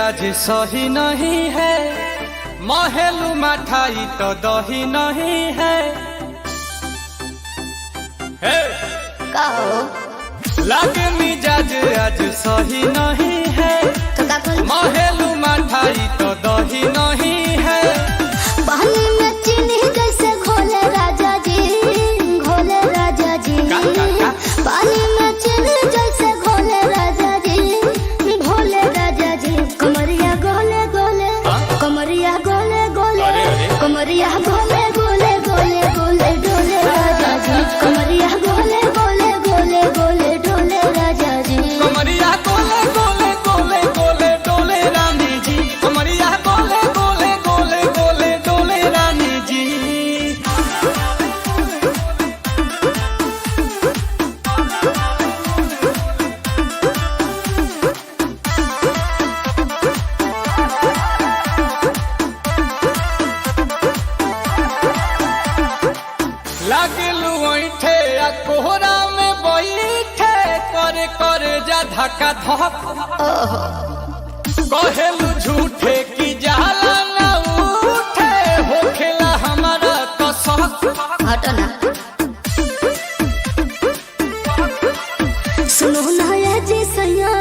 आज सही नहीं है, महलू मठाई तो दही नहीं है। लागे मिजाज आज सही नहीं है, महलू मठाई तो दही नहीं है। पानी में चीनी जैसे घोले राजा जी, घोले राजा जी। पानी में चीनी जैसे घोले राजा जी, घोले राजा जी। कमरिया गोले गोले, कमरिया गोले गोले, कमरिया गोले गोले गोले गोले डोले राजा जी। कमरिया गोले गोले गोले गोले डोले राजा जी। कमरिया गोले गोले गोले गोले डोले रानी जी। कमरिया गोले गोले गोले गोले डोले रानी जी। लागलू ऐठे आ कोहरा में बैठे, करे करे जा धक्का धक। कहेलू झूठे की जाला ना उठे, होखेला हमारा कसक। हटो ना। सुनो ना ये जी सैया,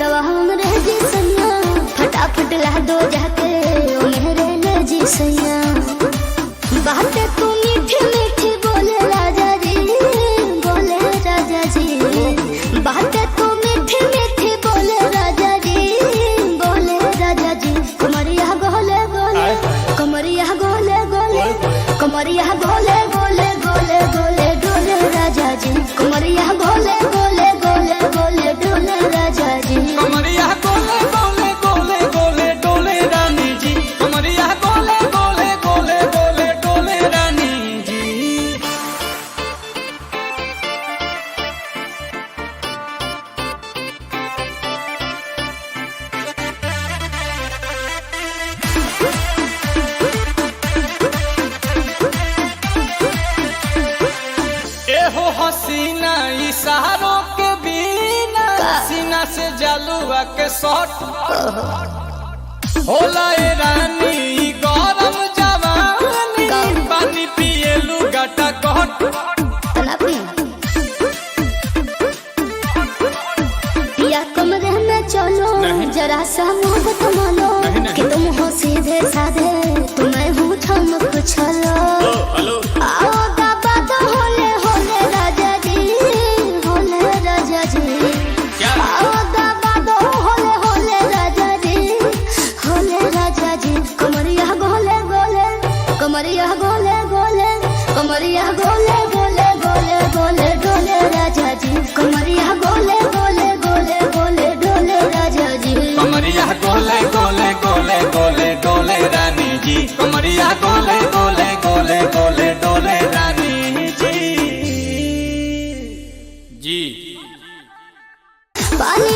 दवा हमरे जी सैया। फटाफट ला दो जाके ओ मेरे ले जी सैया। बातें तू मीठी मीठी बोले राजा जी, बोले राजा जी। बातें तू मीठी मीठी बोले राजा जी, बोले राजा जी। कमरिया गोले गोले, कमरिया गोले गोले, कमरिया गोले गोले गोले गोले डोले राजा जी। कमरिया गोले गोले गोले गोले डोले राजा जी। कमरिया गोले गोले गोले गोले डोले रानी जी। कमरिया गोले गोले गोले गोले डोले रानी जी। एहो हसीना इशारों के बिना, सीना से जलुआ के शॉट होला ए रानी। गरम जवानी पानी पिए लुगाटा कट। या कमरे में चलो जरा सा मोहब्बत मानो, कि तुम हो सीधे साधे तुम्हें हूँ ठमक छलो। आओ बाबा तो होले होले राजा जी, होले राजा जी। आओ बाबा तो होले होले राजा जी, होले राजा जी। कमरिया गोले गोले, कमरिया गोले गोले, कमरिया गोले गोले गोले गोले डोले राजा जी। कमरिया गोले गोले गोले गोले डोले राजा जी। कमरिया गोले गोले गोले गोले डोले रानी जी। कमरिया गोले गोले गोले गोले डोले रानी जी। पानी